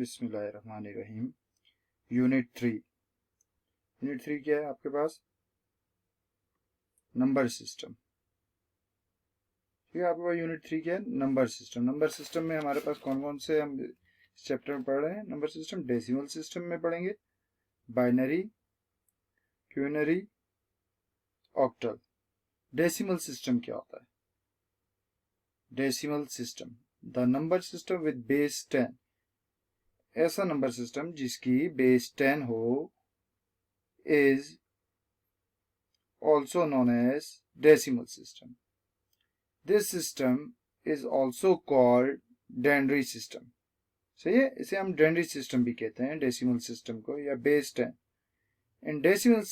बिस्मिल्लाहिर्रहमानिर्रहीम। यूनिट 3 क्या है आपके पास? Number system. ठीक है, आपके पास यूनिट 3 क्या है? Number system. नंबर सिस्टम में हमारे पास कौन कौन से हम इस चैप्टर में पढ़ रहे हैं? Number system. डेसिमल सिस्टम में पढ़ेंगे binary, quinary, octal. Decimal system क्या होता है? Decimal system, the number system with base 10। ऐसा नंबर सिस्टम जिसकी बेस 10 हो is also known as decimal system. This system is also called denary system. सही है, इसे हम denary system भी कहते हैं, decimal system को, या base 10. In decimal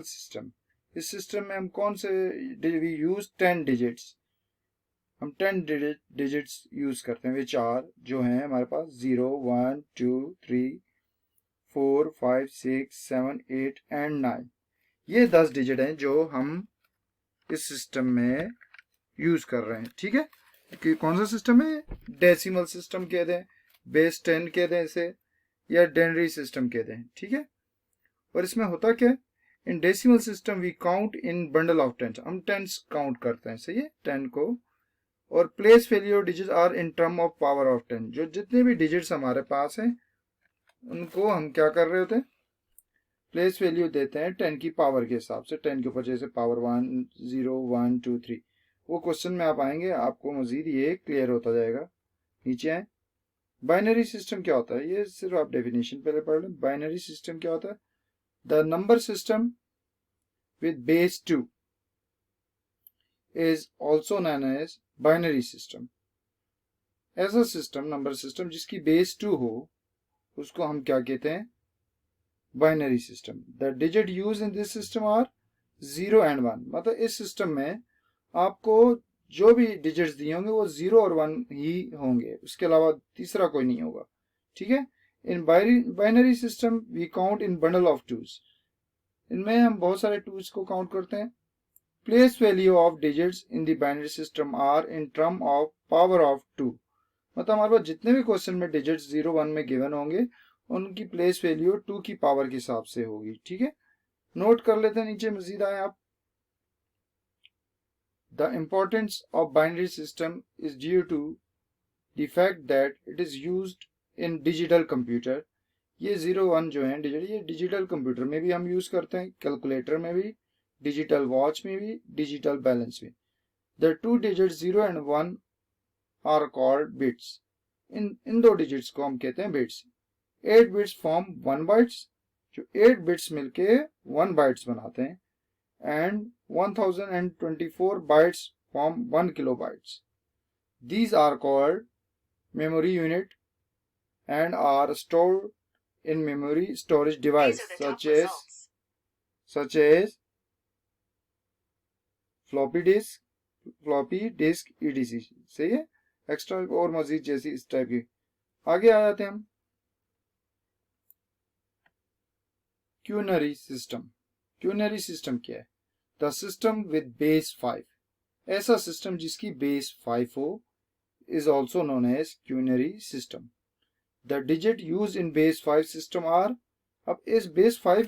system, इस system में हम कौन से we use 10 digits. हम 10 digits use करते हैं, which are जो हैं हमारे पास 0, 1, 2, 3, 4, 5, 6, 7, 8 and 9. ये 10 डिजिट हैं जो हम इस सिस्टम में यूज कर रहे हैं। ठीक है, कि कौन सा सिस्टम है? डेसिमल सिस्टम कह दें, बेस 10 कह दें इसे, या डेनरी सिस्टम कह दें। ठीक है, और इसमें होता क्या है? In decimal system we count in bundle of tens. हम टेंस काउंट करते हैं, सही है, 10 को। और place value digit are in term of power of 10। जो जितने भी डिजिट्स हमारे पास हैं उनको हम क्या कर रहे होते हैं? प्लेस वैल्यू देते हैं 10 की पावर के हिसाब से। 10 के ऊपर जैसे पावर 1, 0, 1, 2, 3। वो क्वेश्चन में आप आएंगे, आपको मजीद ये क्लियर होता जाएगा। नीचे आए, बाइनरी सिस्टम क्या होता है? ये सिर्फ आप डेफिनेशन पहले पढ़ लें। बाइनरी सिस्टम क्या होता है? The number system with base 2 is also known as binary system. ऐसा सिस्टम, नंबर सिस्टम जिसकी बेस 2 हो, उसको हम क्या कहते हैं? Binary system. The digit use in this system are 0 and 1। मतलब इस सिस्टम में आपको जो भी डिजिट्स दिए होंगे वो 0 और 1 ही होंगे, उसके अलावा तीसरा कोई नहीं होगा। ठीक है, in binary system we count in bundle of twos. इनमें हम बहुत सारे टूज को काउंट करते हैं। Place value of digits in the binary system are in term of power of 2। मतलब हमारे पास जितने भी क्वेश्चन में डिजिट्स 0, 1 में गिवन होंगे उनकी प्लेस वैल्यू 2 की पावर के हिसाब से होगी। ठीक है, नोट कर लेते हैं, नीचे मजीद आए आप। The importance of binary system is due to the fact that it is used in digital computer. ये 0, 1 जो है डिजिट, ये डिजिटल कंप्यूटर में भी हम यूज करते हैं, कैलकुलेटर में भी, डिजिटल वॉच में भी, डिजिटल बैलेंस में। The 2 digit 0 and 1 are called bits. इन 2 डिजिट्स को हम कहते हैं बिट्स। 8 bits form 1 bytes. जो 8 बिट्स मिलके 1 बाइट्स बनाते हैं, and 1024 bytes form 1 kilobytes. These are called memory unit and are stored in memory storage device such as floppy disk, etc. सही है, एक्स्ट्रा और मजीद जैसी इस टाइप की। आगे आ जाते हैं हम। Quinary system. क्यूनरी सिस्टम क्या है? The system with base 5। ऐसा सिस्टम जिसकी बेस 5 हो is also known as quinary system. The digit used in base 5 system are, अब इस बेस 5,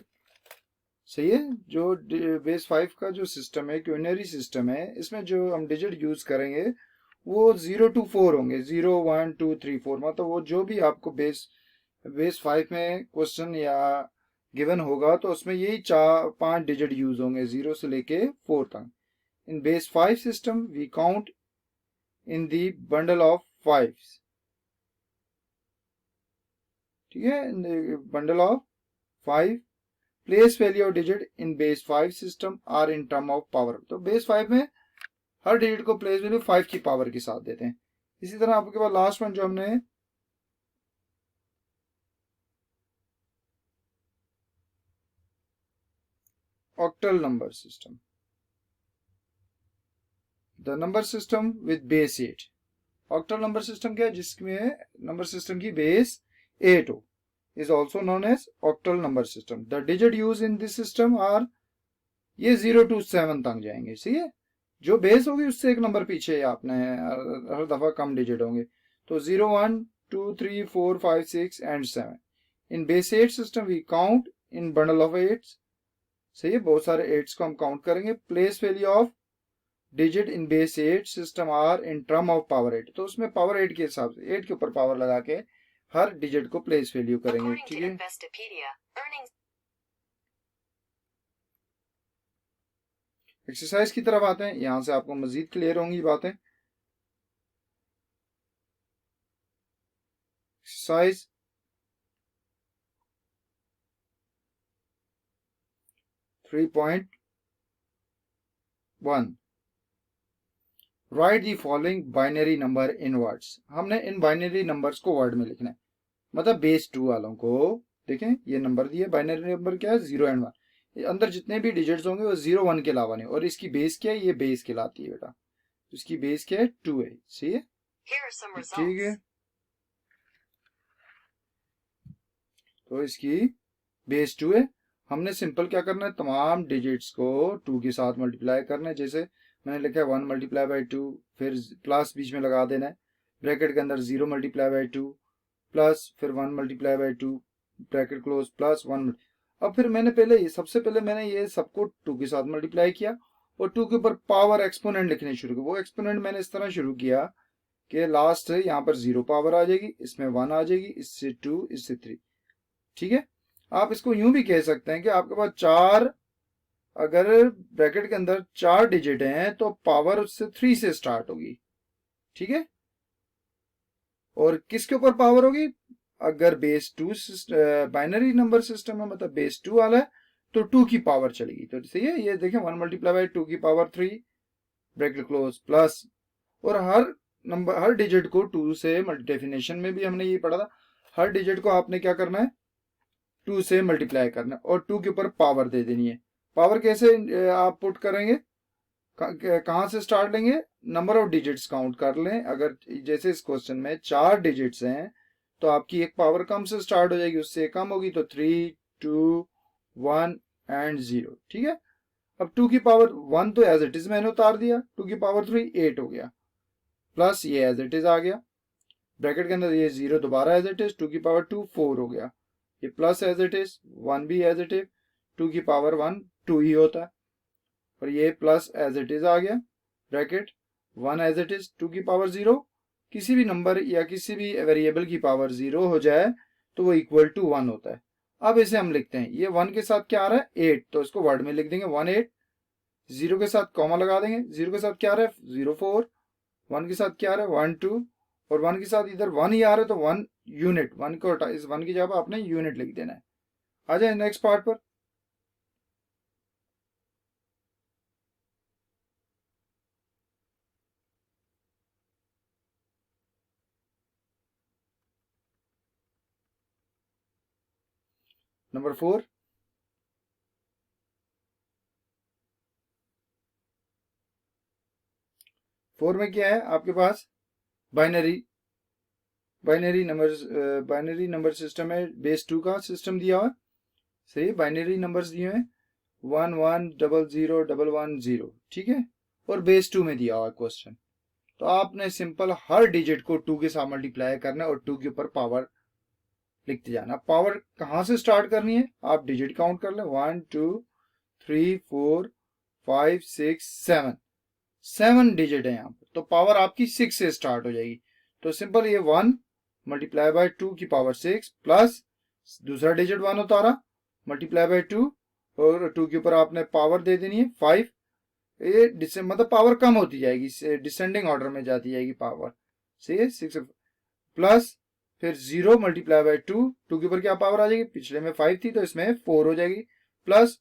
सही है, जो बेस 5 का जो सिस्टम है, क्यूनरी सिस्टम है, इसमें जो हम डिजिट यूज करेंगे वो 0 to 4 होंगे। 0, 1, 2, 3, 4। मतलब वो जो भी आपको बेस 5 में क्वेश्चन या गिवन होगा तो उसमें यही 4-5 डिजिट यूज होंगे, 0 से लेके 4 तक। In base 5 system we count in the bundle of 5s। ठीक है, in the bundle of 5 place value of digit in base 5 system are in term of power। तो base 5 में हर डिजिट को प्लेस वैल्यू 5 की पावर के साथ देते हैं। इसी तरह आपके पास लास्ट वन जो हमने octal number system, the number system with base 8। Octal number system क्या है? जिसमें नंबर सिस्टम की बेस 8 हो, is also known as octal number system. The digit use in this system are, ये 0 to 7 तक जाएंगे। सही है, जो बेस होगी उससे एक नंबर पीछे आपने हर दफा कम डिजिट होंगे। तो 0, 1, 2 3 4 5 6 and 7. In base 8 system we count in bundle of 8. सही है, बहुत सारे 8s को हम काउंट करेंगे. Place value of digit in base 8 system are in term of power 8. तो उसमें पावर 8 के हिसाब से 8 के ऊपर पावर लगा के हर डिजिट को प्लेस वैल्यू करेंगे. ठीक है, एक्सरसाइज की तरफ आते हैं. यहां से आपको मजीद क्लियर होंगी बातें. Exercise 3.1 right the following binary number in words. हमने इन बाइनरी नंबर्स को वर्ड में लिखना है. मतलब बेस 2 वालों को देखें, ये नंबर दिए. बाइनरी नंबर क्या है? 0 and 1. अंदर जितने भी डिजिट्स होंगे वो 0 1 के अलावा नहीं. और इसकी बेस क्या है? ये बेस कहलाती है बेटा. इसकी बेस क्या है? 2 है. सही है, ठीक है. तो इसकी बेस 2 है. हमने सिंपल क्या करना है? तमाम डिजिट्स को 2 के साथ मल्टीप्लाई करना है. जैसे मैंने लिखा है 1 मल्टीप्लाई बाई 2, फिर प्लस बीच में लगा देना है. ब्रैकेट के अंदर 0 मल्टीप्लाई बाई 2 प्लस फिर 1 multiply by 2 bracket close plus 1. अब फिर मैंने सबसे पहले मैंने ये सबको 2 के साथ मल्टीप्लाई किया और 2 के ऊपर पावर एक्सपोनेंट लिखने शुरू किया. वो एक्सपोनेंट मैंने इस तरह शुरू किया कि लास्ट यहाँ पर 0 पावर आ जाएगी, इसमें 1 आ जाएगी, इससे 2, इससे 3. ठीक है, आप इसको यूं भी कह सकते हैं कि आपके पास 4, अगर ब्रैकेट के अंदर 4 डिजिट हैं तो पावर उससे 3 से स्टार्ट होगी. ठीक है, और किसके ऊपर पावर होगी? अगर बेस 2 बाइनरी नंबर सिस्टम है, मतलब बेस 2 वाला है, तो 2 की पावर चलेगी. तो सही है, ये देखें 1 मल्टीप्लाई बाई 2 की पावर 3 ब्रैकेट क्लोज प्लस. और हर डिजिट को 2 से डेफिनेशन में भी हमने ये पढ़ा था, हर डिजिट को आपने क्या करना है? 2 से मल्टीप्लाई करना है और 2 के ऊपर पावर दे देनी है. पावर कैसे आप पुट करेंगे? कहां से स्टार्ट लेंगे? नंबर ऑफ डिजिट्स काउंट कर लें. अगर जैसे इस क्वेश्चन में 4 डिजिट्स हैं तो आपकी एक पावर कम से स्टार्ट हो जाएगी, उससे कम होगी तो 3 2 1 एंड 0. ठीक है, अब 2 की पावर 1 तो एज इट इज मैंने उतार दिया. 2 की पावर 3 8 हो गया, प्लस ये एज इट इज आ गया. ब्रैकेट के अंदर ये 0 दोबारा एज इट इज. 2 की पावर 2 4 हो गया, ये प्लस एज इट इज, 1 भी एज इट इज. 2 की पावर 1 2 ही होता है, और ये प्लस एज इट इज आ गया. Bracket 1 as it is. 2 की पावर 0, किसी भी नंबर या किसी भी वेरिएबल की पावर 0 हो जाए तो वो इक्वल टू 1 होता है. अब इसे हम लिखते हैं, ये 1 के साथ क्या आ रहा है? 8, तो इसको वर्ड में लिख देंगे 1 8. 0 के साथ कॉमा लगा देंगे. 0 के साथ क्या आ रहा है? 0 4. 1 के साथ क्या आ रहा है? 1 2. और 1 के साथ इधर 1 ही आ रहा है तो 1 यूनिट. 1 को इस 1 की जगह आपने यूनिट लिख देना है. आ जाए नेक्स्ट पार्ट पर. नंबर 4. फोर में क्या है आपके पास? बाइनरी नंबर सिस्टम है. बेस 2 का सिस्टम दिया हुआ. सही, बाइनरी नंबर्स दिए हैं 1 1 0 0 1 1 0. ठीक है, और बेस 2 में दिया हुआ क्वेश्चन. तो आपने सिंपल हर डिजिट को 2 के साथ मल्टीप्लाई करना है और 2 के ऊपर पावर लिखते जाना. पावर कहां से स्टार्ट करनी है? आप डिजिट काउंट कर लें. 1 2 3 4 5 6 7. 7 डिजिट है यहाँ पर, तो पावर आपकी 6 से स्टार्ट हो जाएगी. तो सिंपल ये 1 मल्टीप्लाई बाय 2 की पावर 6 प्लस दूसरा डिजिट 1 उतारा मल्टीप्लाई बाय 2 और 2 के ऊपर आपने पावर दे देनी है 5. ये मतलब पावर कम होती जाएगी, डिसेंडिंग ऑर्डर में जाती जाएगी पावर. सही है, 6 प्लस फिर 0 मल्टीप्लाई बाय 2. 2 के ऊपर क्या पावर आ जाएगी? पिछले में 5 थी तो इसमें 4 हो जाएगी. प्लस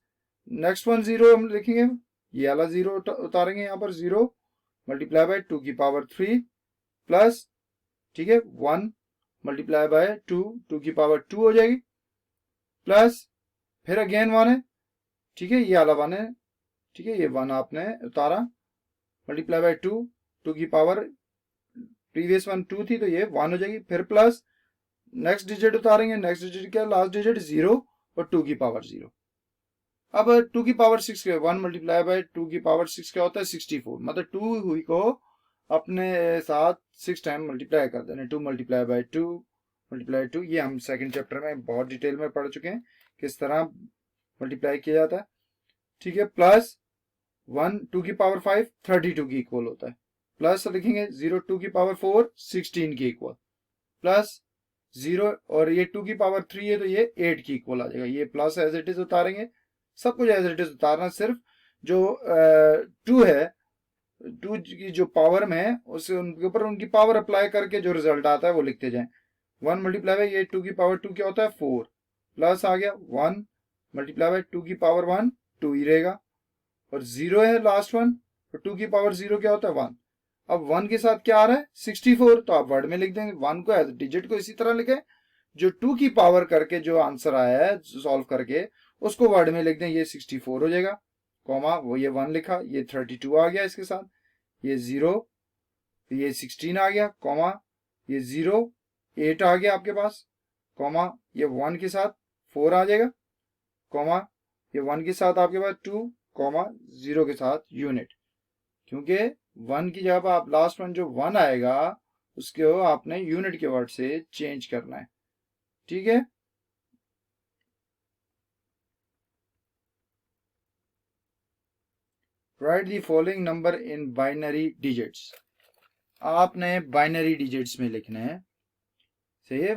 नेक्स्ट वन 0 हम लिखेंगे, ये वाला 0 उतारेंगे यहाँ पर. 0 मल्टीप्लाई बाय 2 की पावर 3 प्लस, ठीक है, 1 मल्टीप्लाई बाय 2, 2 की पावर 2 हो जाएगी. प्लस फिर अगेन 1 है. ठीक है, ये वाला 1 है. ठीक है, ये 1 आपने उतारा मल्टीप्लाई बाय 2, 2 की पावर प्रीवियस वन 2 थी तो ये 1 हो जाएगी. फिर प्लस नेक्स्ट डिजिट उतारेंगे. नेक्स्ट डिजिट क्या? लास्ट डिजिट 0 और 2 की पावर 0. अब 2 की पावर 6 1 मल्टीप्लाई बाय 2 की पावर 6 क्या होता है? 64. मतलब 2 हुई को अपने साथ 6 टाइम मल्टीप्लाई कर देना, 2 मल्टीप्लाई बाई 2 मल्टीप्लाई 2। ये हम सेकंड चैप्टर में बहुत डिटेल में पढ़ चुके हैं किस तरह मल्टीप्लाई किया जाता है, ठीक है। प्लस 1 2 की पावर 5 32 की इक्वल होता है, प्लस लिखेंगे 0 2 की पावर 4 16 की इक्वल, प्लस 0 और ये 2 की पावर 3 है तो ये 8 की इक्वल आ जाएगा। ये प्लस एज इट इज उतारेंगे, सब कुछ एज इट इज उतारना, सिर्फ जो 2 है, 2 की जो पावर में है उससे उनके ऊपर उनकी पावर अप्लाई करके जो रिजल्ट आता है वो लिखते जाएं। 1 मल्टीप्लाई बाई ये 2 की पावर 2 क्या होता है 4, प्लस आ गया 1 मल्टीप्लाई बाई 2 की पावर 1 2 ही रहेगा, और 0 है लास्ट वन, तो 2 की पावर 0 क्या होता है 1। अब 1 के साथ क्या आ रहा है 64, तो आप वर्ड में लिख देंगे 1 को एज डिजिट को इसी तरह लिखे, जो 2 की पावर करके जो आंसर आया है सॉल्व करके उसको वर्ड में लिख दें, ये 64 हो जाएगा, कॉमा वो ये 1 लिखा, ये 32 आ गया इसके साथ, ये 0, ये 16 आ गया, कॉमा ये 0 8 आ गया आपके पास, कॉमा ये 1 के साथ 4 आ जाएगा, कॉमा ये 1 के साथ आपके पास 2, कॉमा 0 के साथ यूनिट, क्योंकि 1 की जगह पर आप लास्ट वन जो 1 आएगा उसके आपने यूनिट के वर्ड से चेंज करना है, ठीक है। Right the following number in binary digits, आपने बाइनरी डिजिट्स में लिखना है, सही है।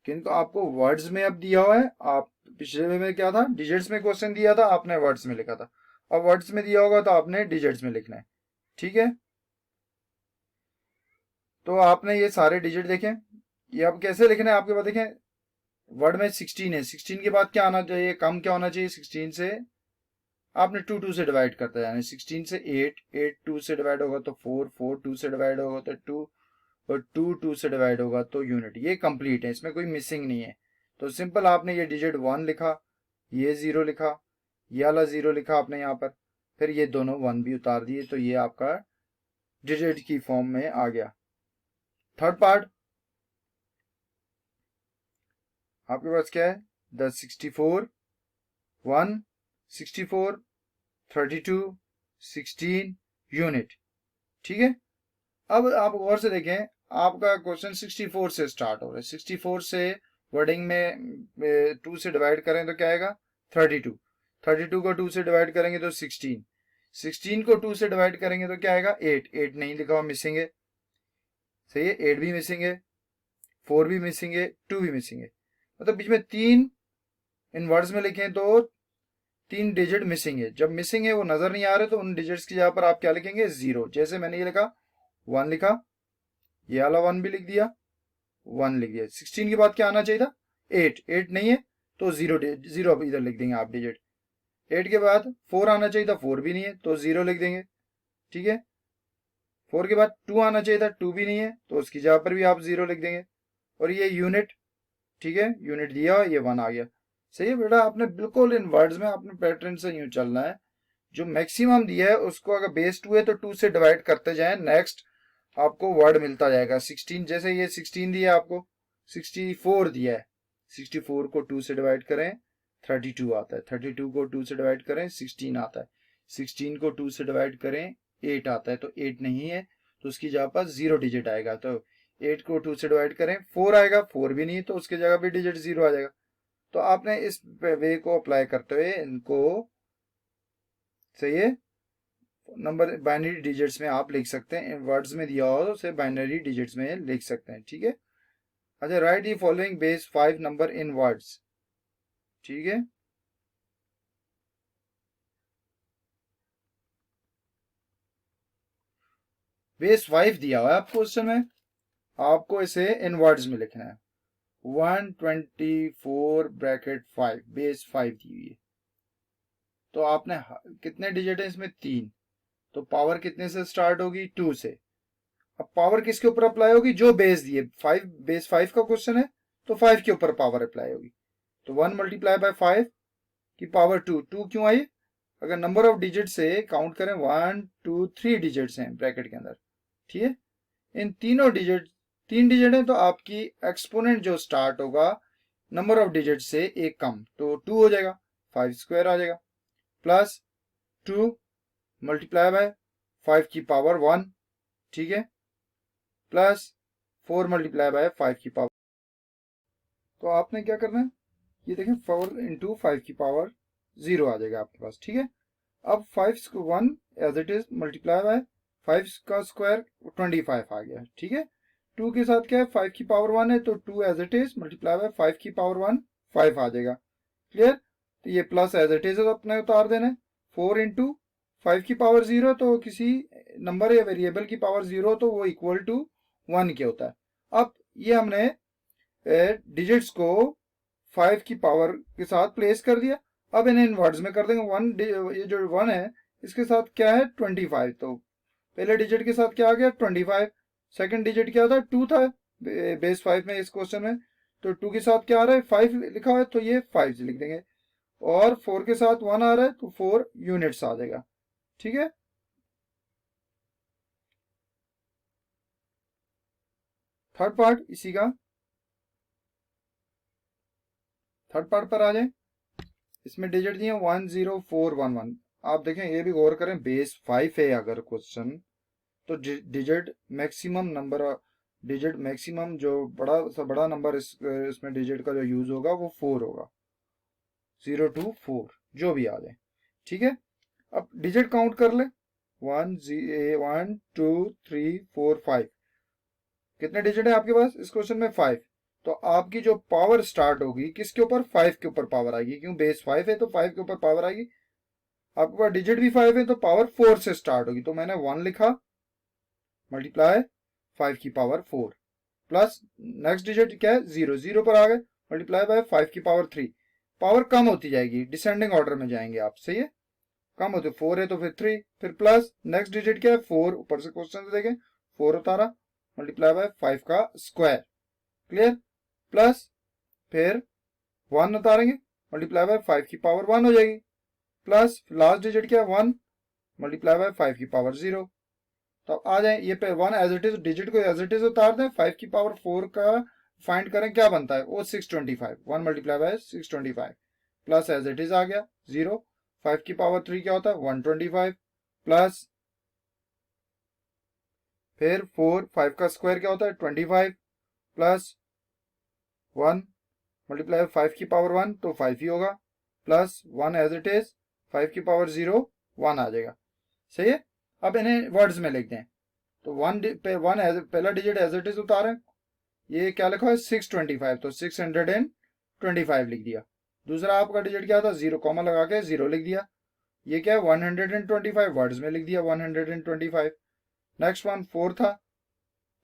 किंतु आपको वर्ड्स में अब दिया हुआ है, आप पिछले में क्या था डिजिट्स में क्वेश्चन दिया था, आपने वर्ड्स में लिखा था, अब वर्ड्स में दिया होगा तो आपने डिजिट्स में लिखना है, ठीक है। तो आपने ये सारे डिजिट देखें, ये अब कैसे लिखना है आपके पास देखें, वर्ड में 16 है, 16 के बाद क्या आना चाहिए, कम क्या होना चाहिए 16 से, आपने 2 2 से डिवाइड करते जाना, 16 से 8 8 2 से डिवाइड होगा तो 4 4 2 से डिवाइड होगा तो 2 और 2 2 से डिवाइड होगा तो यूनिट, ये कंप्लीट है, इसमें कोई मिसिंग नहीं है। तो सिंपल आपने ये डिजिट 1 लिखा, ये 0 लिखा, ये वाला 0 लिखा आपने यहाँ पर, फिर ये दोनों 1 भी उतार दिए, तो ये आपका डिजिट की फॉर्म में आ गया। थर्ड पार्ट आपके पास क्या है, द 64 1 64 32 16 यूनिट, ठीक है। अब आप गौर से देखें, आपका क्वेश्चन 64 से स्टार्ट हो रहा है, 64 से वर्डिंग में 2 से डिवाइड करें तो क्या आएगा 32, 32 को 2 से डिवाइड करेंगे तो 16, 16 को 2 से डिवाइड करेंगे तो क्या आएगा 8, 8 नहीं लिखा हुआ मिसिंग है, सही है, 8 भी मिसिंग है, 4 भी मिसिंग है, 2 भी मिसिंग है, मतलब बीच में 3 इन वर्ड्स में लिखें तो 3 डिजिट मिसिंग है, जब मिसिंग है वो नजर नहीं आ रहे तो उन डिजिट्स की जगह पर आप क्या लिखेंगे 0, जैसे मैंने ये लिखा 1 लिखा, ये वाला 1 भी लिख दिया, 1 लिख दिया, 16 के बाद क्या आना चाहिए था 8, 8 नहीं है तो 0 0 इधर लिख देंगे आप डिजिट, 8 के बाद 4 आना चाहिए था, 4 भी नहीं है तो 0 लिख देंगे, ठीक है। 4 के बाद 2 आना चाहिए था, 2 भी नहीं है तो उसकी जगह पर भी आप 0 लिख देंगे, और ये यूनिट, ठीक है, यूनिट दिया, ये 1 आ गया, सही है बेटा। आपने बिल्कुल इन वर्ड्स में अपने पैटर्न से यूं चलना है, जो मैक्सिमम दिया है उसको अगर बेस 2 है तो 2 से डिवाइड करते जाएं, नेक्स्ट आपको वर्ड मिलता जाएगा। 16 जैसे ये 16 दिया आपको, 64 दिया है, 64 को 2 से डिवाइड करें 32 आता है, 32 को 2 से डिवाइड करें 16 आता है, 16 को 2 से डिवाइड करें 8 आता है, तो 8 नहीं है तो उसकी जगह पर 0 डिजिट आएगा, तो 8 को 2 से डिवाइड करें 4 आएगा, 4 भी नहीं तो उसकी जगह भी डिजिट 0 आ जाएगा। तो आपने इस वे को अप्लाई करते हुए इनको, सही है, नंबर बाइनरी डिजिट्स में आप लिख सकते हैं, इन वर्ड्स में दिया हो तो उसे बाइनरी डिजिट्स में लिख सकते हैं, ठीक है। अच्छा, right the following base 5 number in words, ठीक है। बेस 5 दिया हुआ है आपको क्वेश्चन में, आपको इसे इन वर्ड्स में लिखना है, 124 ब्रैकेट 5, बेस 5 दी हुई है, तो आपने कितने डिजिट है इसमें 3, तो पावर कितने से स्टार्ट होगी 2 से, अब पावर किसके ऊपर अप्लाई होगी, जो बेस दिए 5, बेस 5 का क्वेश्चन है तो 5 के ऊपर पावर अप्लाई होगी, तो 1 मल्टीप्लाई बाय 5 की पावर 2, 2 क्यों आई, अगर नंबर ऑफ डिजिट से काउंट करें 1 2 3 डिजिट्स हैं ब्रैकेट के अंदर, ठीक है, इन तीनों डिजिट 3 डिजिट है तो आपकी एक्सपोनेंट जो स्टार्ट होगा नंबर ऑफ डिजिट से एक कम, तो 2 हो जाएगा, 5 स्क्वायर आ जाएगा, प्लस 2 मल्टीप्लाई बाय 5 की पावर 1, ठीक है, प्लस 4 मल्टीप्लाई बाय 5 की पावर। तो आपने क्या करना है, ये देखें 4 इंटू 5 की पावर 0 आ जाएगा आपके पास। ठीक है, अब 5 को 1 as it is multiply by 5 का स्क्वायर 25 आ गया। ठीक है, 2 के साथ क्या है, 5 की पावर 1 है तो 2 as it is multiply by 5 की पावर 1 5 आ जाएगा। क्लियर, तो ये प्लस एज इट इज अपने उतार देना है। 4 इंटू 5 की पावर 0, तो किसी नंबर या वेरिएबल की पावर 0 तो वो इक्वल टू 1 के होता है। अब ये हमने डिजिट्स को 5 की पावर के साथ प्लेस कर दिया। अब इन्हें इनवर्ड्स में कर देंगे। ये जो 1 है इसके साथ क्या है 25, तो पहले डिजिट के साथ क्या आ गया 25, सेकंड डिजिट क्या था 2 था बेस 5 में इस क्वेश्चन में, तो 2 के साथ क्या आ रहा है 5 लिखा हुआ है तो ये 5 से लिख देंगे, और 4 के साथ 1 आ रहा है तो 4 यूनिट्स आ जाएगा। ठीक है, थर्ड पार्ट इसी का, थर्ड पार्ट पर आ जाए। इसमें डिजिट दिए 10411। आप देखें, ये भी गौर करें, बेस 5 है अगर क्वेश्चन, तो digit maximum number, digit maximum जो बड़ा सा बड़ा नंबर इसमें डिजिट का जो यूज होगा वो 4 होगा, 0 to 4 जो भी आ जाए। ठीक है, अब डिजिट काउंट कर ले, 1 2 3 4 5, कितने डिजिट है आपके पास इस क्वेश्चन में 5। तो आपकी जो पावर स्टार्ट होगी किसके ऊपर, 5 के ऊपर पावर आएगी, क्यों बेस 5 है तो 5 के ऊपर पावर आएगी। आपके पास डिजिट भी 5 है तो पावर 4 से स्टार्ट होगी, तो मैंने 1 लिखा मल्टीप्लाई 5 की पावर 4, प्लस नेक्स्ट डिजिट क्या है 0, 0 पर आ गए मल्टीप्लाई बाय 5 की पावर 3। पावर कम होती जाएगी, डिसेंडिंग ऑर्डर में जाएंगे आप, सही है, कम होते 4 है तो फिर 3, फिर प्लस नेक्स्ट डिजिट क्या है 4, ऊपर से क्वेश्चन से देखें 4 उतारा मल्टीप्लाई बाय 5 का स्क्वायर। क्लियर, प्लस फिर 1 उतारेंगे मल्टीप्लाई बाय 5 की पावर 1 हो जाएगी, प्लस लास्ट डिजिट क्या है 1 मल्टीप्लाई बाय 5 की पावर 0। तो आ जाए ये पे 1 एज इट इज, डिजिट को एज इट इज उतार दें, 5 की पावर 4 का फाइंड करें क्या बनता है वो 625, 1 multiply by 625, plus as it is आ गया 0, 5 की पावर 3 क्या होता है 125, प्लस फिर 4, 5 का स्क्वायर क्या होता है 25, प्लस 1 मल्टीप्लाई 5 की पावर 1 तो 5 ही होगा, प्लस 1 एज इट इज 5 की पावर 0 1 आ जाएगा। सही है, अब इन्हें वर्ड्स में लिख दें, तो 1 पहला डिजिट एज इट इज उतारें, ये क्या लिखा है 625, तो 625 लिख दिया। दूसरा आपका डिजिट क्या था 0 कॉमा लगा के 0 लिख दिया, ये क्या है 125 वर्ड्स में लिख दिया 125। नेक्स्ट वन 4 था,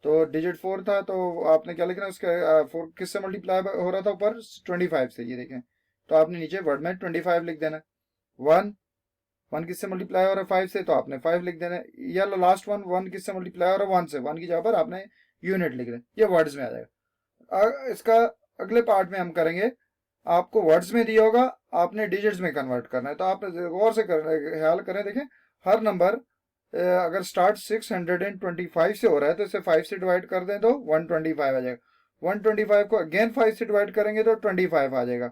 तो डिजिट 4 था तो आपने क्या लिखना, उसका 4 किससे मल्टीप्लाई हो रहा था ऊपर 25 से, ये देखें, तो आपने नीचे वर्ड में 25 लिख देना। 1 1 किससे मल्टीप्लाई हो रहा है 5 से, तो आपने 5 लिख देना। या लास्ट वन 1 किससे मल्टीप्लाई हो रहा है 1 से, 1 की जगह पर आपने यूनिट लिख देना, ये वर्ड्स में आ जाएगा। इसका अगले पार्ट में हम करेंगे, आपको वर्ड्स में दिया होगा, आपने डिजिट्स में कन्वर्ट करना है, तो आप गौर से ख्याल करें, देखें हर नंबर अगर स्टार्ट 625 से हो रहा है तो इसे 5 से डिवाइड कर दें तो 125 आ जाएगा, 125 को अगेन 5 से डिवाइड करेंगे तो 25 आ जाएगा,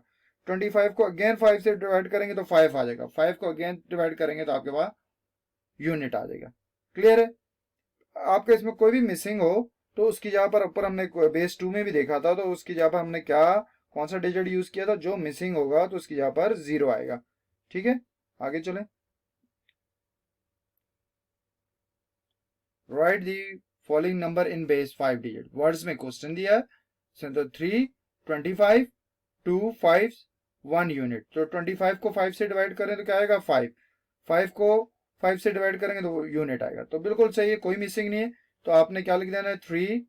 25 को अगेन 5 से डिवाइड करेंगे तो 5 आ जाएगा, 5 को अगेन डिवाइड करेंगे तो आपके पास यूनिट आ जाएगा। क्लियर है, आपके इसमें कोई भी मिसिंग हो तो उसकी जगह पर, ऊपर हमने बेस 2 में भी देखा था, तो उसकी जगह पर हमने क्या कौन सा डिजिट यूज किया था, जो मिसिंग होगा तो उसकी जगह पर 0 आएगा। ठीक है, आगे चलें। Right the following number in base 5 digit, words में क्वेश्चन दिया है, तो 3 25 2 5 1 यूनिट, तो 25 को 5 से डिवाइड करें तो क्या आएगा 5, 5 को 5 से डिवाइड करेंगे तो यूनिट आएगा, तो बिल्कुल सही है, कोई मिसिंग नहीं है। तो आपने क्या लिख देना है 3,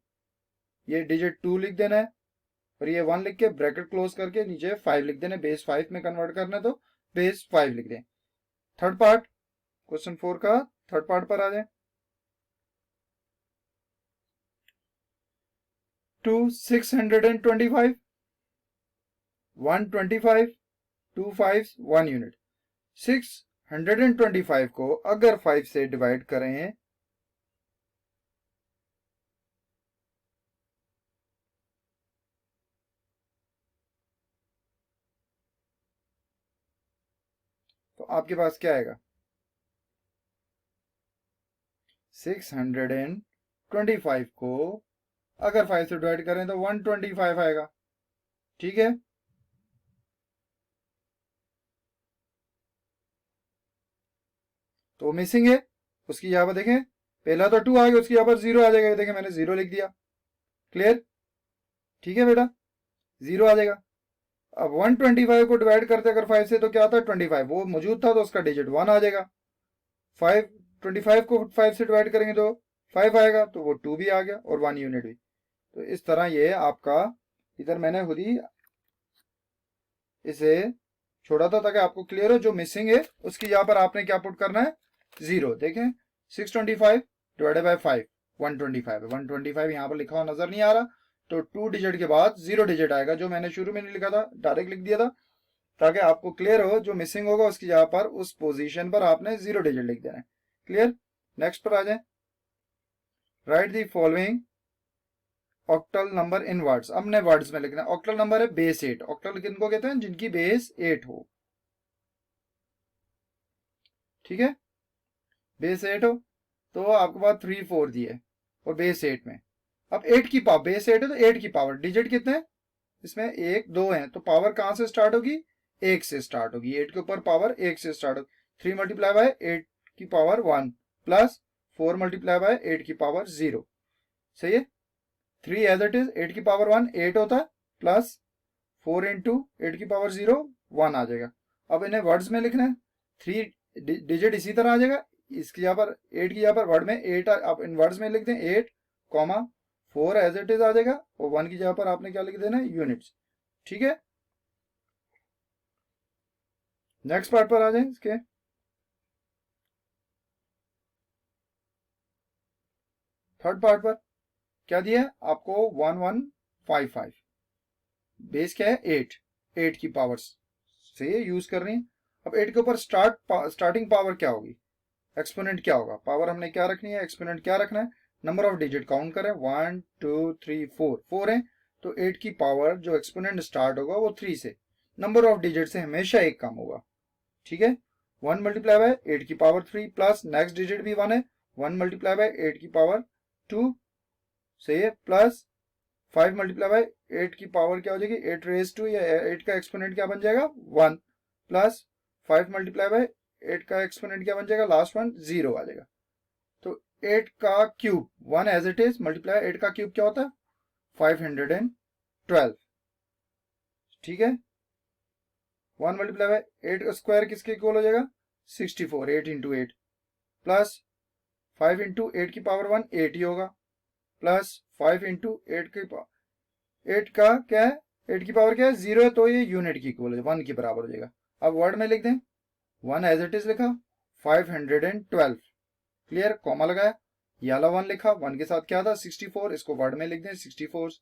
ये डिजिट 2 लिख देना है, और ये 1 लिख के ब्रैकेट क्लोज करके नीचे 5 लिख देना, बेस 5 में कन्वर्ट करना है तो बेस 5 लिख दें। थर्ड पार्ट, क्वेश्चन 4 का थर्ड पार्ट पर आ जाए। 2 625 125 2 5 1 यूनिट, 625 को अगर 5 से डिवाइड करें तो आपके पास क्या आएगा 625 25 को अगर 5 से डिवाइड करें तो 125 आएगा। ठीक है, तो मिसिंग है, उसकी यहाँ पर देखें पहला तो 2 आ गया, उसकी यहाँ पर 0 आ जाएगा, देखें मैंने 0 लिख दिया। क्लियर? ठीक है बेटा, 0 आ जाएगा। अब 125 को डिवाइड करते अगर 5 से तो क्या आता है 25, वो मौजूद था तो उसका डिजिट 1 आ जाएगा। 25 को 5 से डिवाइड करेंगे तो 5 आएगा, तो वो 2 भी आ गया और 1 यूनिट भी। तो इस तरह ये आपका, इधर मैंने खुद ही इसे छोड़ा था ताकि आपको क्लियर हो। जो मिसिंग है उसकी यहाँ पर आपने क्या पुट करना है, 0। देखें 625 डिवाइडेड बाय 5 125 है, 125 यहाँ पर लिखा हुआ नजर नहीं आ रहा, तो 2 डिजिट के बाद 0 डिजिट आएगा, जो मैंने शुरू में नहीं लिखा था, डायरेक्ट लिख दिया था ताकि आपको क्लियर हो। जो मिसिंग होगा उसकी यहाँ पर उस पोजीशन पर आपने 0 डिजिट लिख देना है। क्लियर? नेक्स्ट पर आ जाए। Right the following octal number in words. अब हमने वर्ड्स में लिखना है। ऑक्टल नंबर है बेस 8। ऑक्टल किनको कहते हैं, जिनकी बेस 8 हो। ठीक है, बेस 8 हो तो आपके पास 3 4 दिए और बेस 8 में। अब 8 की पावर, बेस 8 है तो 8 की पावर, डिजिट कितने हैं इसमें, 1 2 हैं, तो पावर कहां से स्टार्ट होगी, 1 से स्टार्ट होगी। 8 के ऊपर पावर 1 से स्टार्ट होगी। 3 मल्टीप्लाई बाय 8 की पावर 1 प्लस 4 मल्टीप्लाई बाय 8 की पावर 0। सही है, 3 एज इट इज, 8 की पावर 1 8 होता है, प्लस 4 इंटू 8 की पावर 0 1 आ जाएगा। अब इन्हें वर्ड्स में लिखना है। 3 डिजिट इसी तरह आ जाएगा, इसकी यहाँ पर 8 की यहाँ पर वर्ड में 8 आप इन वर्ड्स में लिख दें 8 कॉमा 4 एज इट इज आ जाएगा, और 1 की जगह पर आपने क्या लिख देना है, यूनिट्स। ठीक है, नेक्स्ट पार्ट पर आ जाए। इसके थर्ड पार्ट पर क्या दिया है आपको, 1155। बेस क्या है 8, 8 की पावर से यूज कर रही है। अब 8 के ऊपर स्टार्टिंग पावर क्या होगी, एक्सपोनेंट क्या होगा, पावर हमने क्या रखनी है, एक्सपोनेंट क्या रखना है। नंबर ऑफ डिजिट काउंट करें, 1 2 3 4, 4 है तो 8 की पावर जो एक्सपोनेंट स्टार्ट होगा वो 3 से, नंबर ऑफ डिजिट से हमेशा एक कम होगा। ठीक है, 1 मल्टीप्लाई बाय 8 की पावर 3 प्लस नेक्स्ट डिजिट भी 1 है, 1 मल्टीप्लाई बाय 8 की पावर 2, सही है, प्लस 5 मल्टीप्लाई बाय 8 की पावर क्या हो जाएगी, 8 रेज टू, या 8 का एक्सपोनेंट क्या बन जाएगा 1, प्लस 5 मल्टीप्लाई बाय 8 का एक्सपोनेंट क्या बन जाएगा, लास्ट वन 0 आ जाएगा। तो 8 का cube 1 as it is, multiply 8 का क्यूब क्या होता है 512। ठीक है, 1 मल्टीप्लाई बाय 8 स्क्वायर किसके इक्वल हो जाएगा 64, 8 इंटू 8 प्लस 5 इंटू 8 की पावर 1 8 ही होगा, प्लस 5 इंटू 8 की पावर 8 का क्या है, 8 की पावर क्या है 0 है, तो ये यूनिट की इक्वल है 1 के बराबर हो जाएगा। अब वर्ड में लिख दें, 1 एज इट इज लिखा, 512। क्लियर, कॉमा लगाया, ये वाला 1 लिखा, 1 के साथ क्या था 64, इसको वर्ड में लिख दें 64,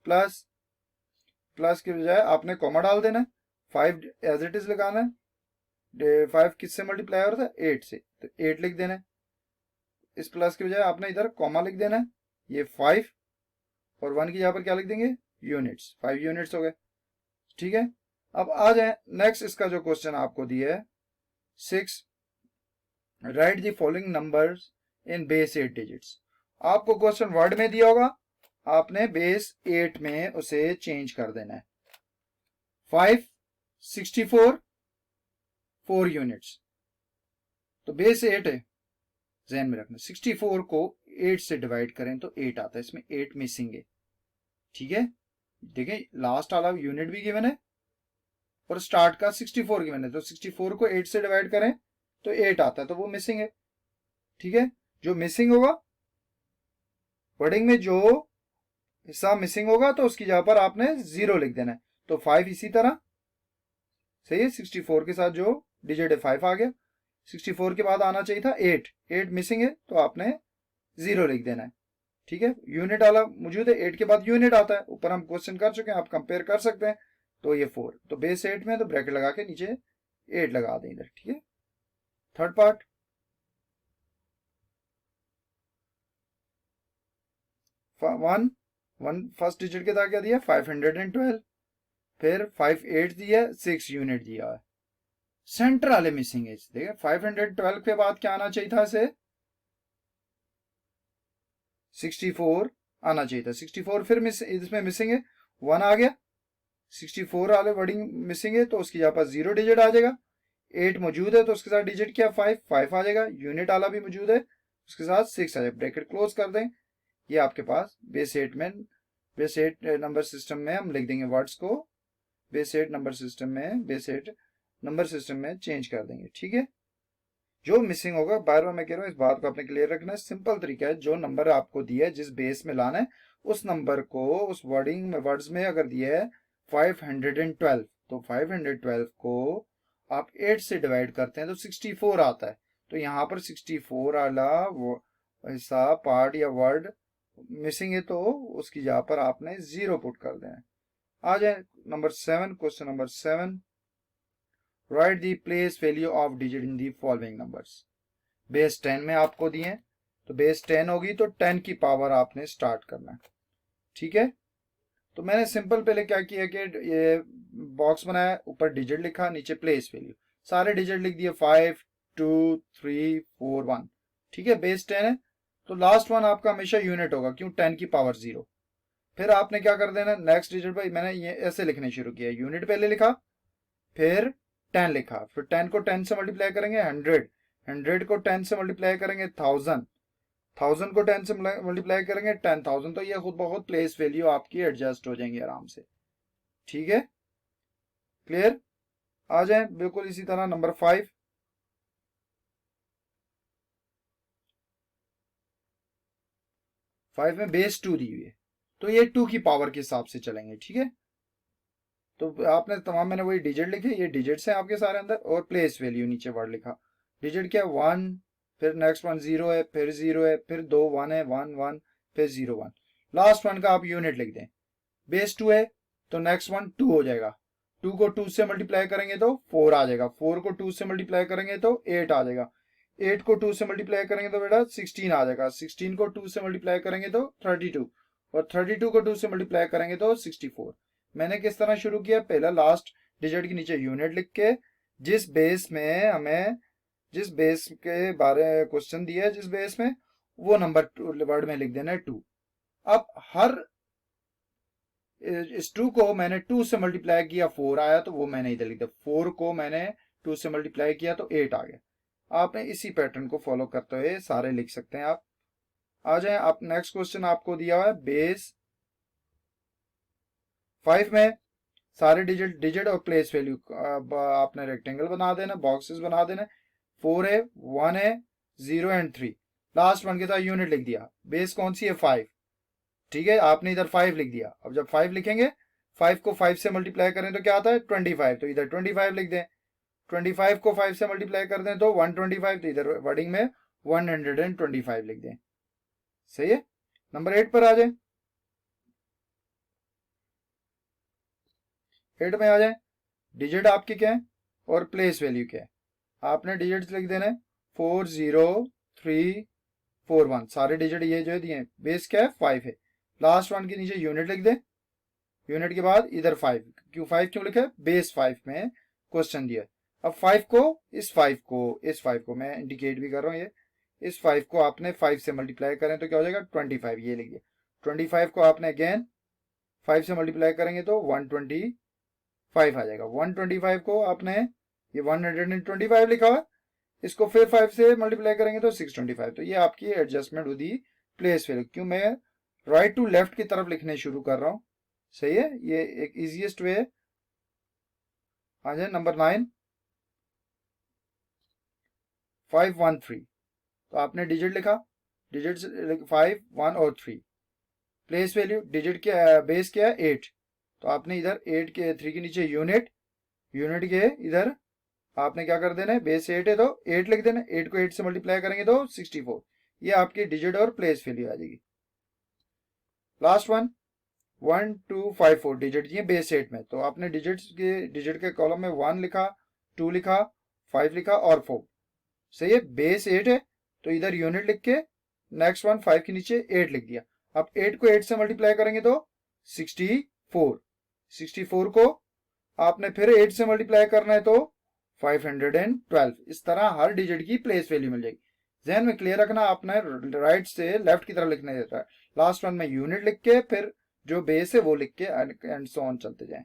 प्लस प्लस के बजाय आपने कॉमा डाल देना है, 5 एज इट इज लगाना है, 5 किससे मल्टीप्लाई हो रहा था 8 से, तो 8 लिख देना है। इस प्लस के बजाय आपने इधर कॉमा लिख देना है, ये 5 और 1 की यहाँ पर क्या लिख देंगे यूनिट्स, 5 यूनिट्स हो गए। ठीक है, अब आ जाए नेक्स्ट, इसका जो क्वेश्चन आपको दिया है 6, right the following numbers in base 8 digits. आपको क्वेश्चन वर्ड में दिया होगा, आपने बेस 8 में उसे चेंज कर देना है। 5 64 4 यूनिट्स, तो बेस 8 है, ध्यान में रखना। 64 को 8 से डिवाइड करें तो 8 आता है, इसमें 8 मिसिंग है। ठीक है, देखें लास्ट वाला यूनिट भी गिवन है और स्टार्ट का 64 गिवन है, तो 64 को 8 से डिवाइड करें तो 8 आता है, तो वो मिसिंग है। ठीक है, जो मिसिंग होगा वर्डिंग में जो हिस्सा मिसिंग होगा तो उसकी जगह पर आपने 0 लिख देना है। तो 5 इसी तरह, सही है, 64 के साथ जो डिजिट है 5 आ गया, 64 के बाद आना चाहिए था 8, 8 मिसिंग है तो आपने 0 लिख देना है। ठीक है, यूनिट वाला मौजूद है, 8 के बाद यूनिट आता है, ऊपर हम क्वेश्चन कर चुके हैं, आप कंपेयर कर सकते हैं। तो ये 4, तो बेस 8 में तो ब्रैकेट लगा के नीचे 8 लगा दें इधर। ठीक है, थर्ड पार्ट, 1 फर्स्ट डिजिट के साथ क्या दिया 512, फिर 5 8 दिया, 6 यूनिट दिया है, सेंटर वाले मिसिंग है। देखिए 512 के बाद क्या आना चाहिए था इसे 64 आना चाहिए था। 64 फिर इसमें मिसिंग है, 1 आ गया। 64 वाले वर्डिंग मिसिंग है तो उसकी यहाँ पर 0 डिजिट आ जाएगा। 8 मौजूद है तो उसके साथ डिजिट क्या 5 आ जाएगा। यूनिट वाला भी मौजूद है, उसके साथ 6 आ जाएगा। ब्रैकेट क्लोज कर दें। ये आपके पास बेस 8 में, बेस 8 नंबर सिस्टम में हम लिख देंगे वर्ड्स को, बेस 8 नंबर सिस्टम में, बेस 8 नंबर सिस्टम में चेंज कर देंगे। ठीक है, जो मिसिंग होगा, बार बार मैं कह रहा हूँ इस बात को आपने क्लियर रखना है। सिंपल तरीका है, जो नंबर आपको दिया है जिस बेस में लाना है उस नंबर को उस वर्डिंग में, वर्ड्स में अगर दिया है 512 तो 512 को आप 8 से डिवाइड करते हैं तो 64 आता है। तो यहाँ पर 64 वाला हिस्सा पार्ट या वर्ड मिसिंग है तो उसकी जगह पर आपने 0 पुट कर देना। आ जाए number 7, question number 7, right the place value of digit in the following numbers. Base 10 में आपको दिए, तो बेस 10 होगी तो 10 की पावर आपने स्टार्ट करना है। ठीक है, तो मैंने सिंपल पहले क्या किया कि ये बॉक्स बनाया, ऊपर डिजिट लिखा, नीचे प्लेस वैल्यू, सारे डिजिट लिख दिए 5 2 3 4 1। ठीक है, बेस 10 है तो लास्ट वन आपका हमेशा यूनिट होगा, क्यों 10 की पावर 0। फिर आपने क्या कर देना, नेक्स्ट डिजिट पर मैंने ये ऐसे लिखने शुरू किया, यूनिट पहले लिखा, फिर 10 लिखा, फिर 10 को 10 से मल्टीप्लाई करेंगे 100, 100 को 10 से मल्टीप्लाई करेंगे 1000, 1000 को 10 से मल्टीप्लाई करेंगे 10,000। तो ये खुद बहुत प्लेस वैल्यू आपकी एडजस्ट हो जाएंगी आराम से। ठीक है, क्लियर। आ जाए बिल्कुल इसी तरह नंबर 5, 5 में बेस 2 दी हुई है तो ये 2 की पावर के हिसाब से चलेंगे। ठीक है, तो आपने तमाम, मैंने वही डिजिट लिखे, ये डिजिट्स हैं आपके सारे अंदर, और प्लेस वैल्यू नीचे वर्ड लिखा। डिजिट क्या 1, फिर नेक्स्ट वन 0 है, फिर 0 है, फिर 2 1 है, 1 1, फिर 0 1, लास्ट वन का आप यूनिट लिख दें। बेस 2 है तो नेक्स्ट वन 2 हो जाएगा, 2 को 2 से मल्टीप्लाई करेंगे तो 4 आ जाएगा, 4 को 2 से मल्टीप्लाई करेंगे तो 8 आ जाएगा, 8 को 2 से मल्टीप्लाई करेंगे तो बेटा 16 आ जाएगा, 16 को 2 से मल्टीप्लाई करेंगे तो 32, और 32 को 2 से मल्टीप्लाई करेंगे तो 64। मैंने किस तरह शुरू किया, पहला लास्ट डिजिट के नीचे यूनिट लिख के, जिस बेस में हमें, जिस बेस के बारे क्वेश्चन दिया है, जिस बेस में, वो नंबर वर्ड में लिख देना है 2। अब हर इस 2 को मैंने 2 से मल्टीप्लाई किया 4 आया तो वो मैंने इधर लिख दिया, 4 को मैंने 2 से मल्टीप्लाई किया तो 8 आ गया। आपने इसी पैटर्न को फॉलो करते हुए सारे लिख सकते हैं आप। आ जाए आप, नेक्स्ट क्वेश्चन आपको दिया हुआ है बेस 5 में सारे डिजिट और प्लेस वैल्यू आपने रेक्टेंगल बना देना, बॉक्सेस बना देना। 4 है, 1 है, 0 एंड 3, लास्ट वन के साथ यूनिट लिख दिया। बेस कौन सी है 5, ठीक है, आपने इधर 5 लिख दिया। अब जब 5 लिखेंगे, 5 को 5 से मल्टीप्लाई करें तो क्या आता है 25, तो इधर 25 लिख दें। 25 को 5 से मल्टीप्लाई कर दें तो 125, तो इधर वर्डिंग में 125 लिख दें। सही है, नंबर 8 पर आ जाए। 8 में आ जाए, डिजिट आपके क्या है और प्लेस वैल्यू क्या है। आपने डिजिट लिख देना है 4 0 3 4 1, सारे डिजिट ये जो दिए। बेस क्या है 5 है, लास्ट वन के नीचे यूनिट लिख दे, यूनिट के बाद इधर 5, क्यों 5 क्यों लिखा है, बेस 5 में क्वेश्चन दिया। अब 5 को इस 5 को मैं इंडिकेट भी कर रहा हूँ, ये इस 5 को आपने 5 से मल्टीप्लाई करें तो क्या हो जाएगा 25, ये लिखिए। 25 को आपने अगेन 5 से मल्टीप्लाई करेंगे तो 125 आ जाएगा। 125 को आपने, ये 125 लिखा हुआ, इसको फिर 5 से मल्टीप्लाई करेंगे तो 625। तो ये आपकी एडजस्टमेंट हुई प्लेस वैल्यू, क्यों मैं राइट टू लेफ्ट की तरफ लिखने शुरू कर रहा हूं। सही है, ये एक इजीएस्ट वे है। आ जाए नंबर 9, 513, तो आपने डिजिट लिखा, डिजिट 5 1 और 3, प्लेस वैल्यू डिजिट क्या, बेस क्या है 8, तो आपने इधर 8 के 3 के नीचे यूनिट, यूनिट के इधर आपने क्या कर देना है, बेस 8 है तो 8 लिख देना, 8 को 8 से मल्टीप्लाई करेंगे तो 64, ये आपकी डिजिट और प्लेस वैल्यू आ जाएगी। लास्ट वन 1 2 5 4 डिजिट दिए बेस 8 में, तो आपने डिजिट के कॉलम में 1 लिखा, 2 लिखा, 5 लिखा और 4। सही है, बेस 8 है तो इधर यूनिट लिख के नेक्स्ट वन 5 के नीचे 8 लिख दिया। अब 8 को 8 से मल्टीप्लाई करेंगे तो 64, 64 को आपने फिर 8 से मल्टीप्लाई करना है तो 512। इस तरह हर डिजिट की प्लेस वैल्यू मिल जाएगी। जहन में क्लियर रखना, आपने राइट से लेफ्ट की तरफ लिखने देता है, लास्ट वन में यूनिट लिख के फिर जो बेस है वो लिख के एंड सो ऑन चलते जाएं।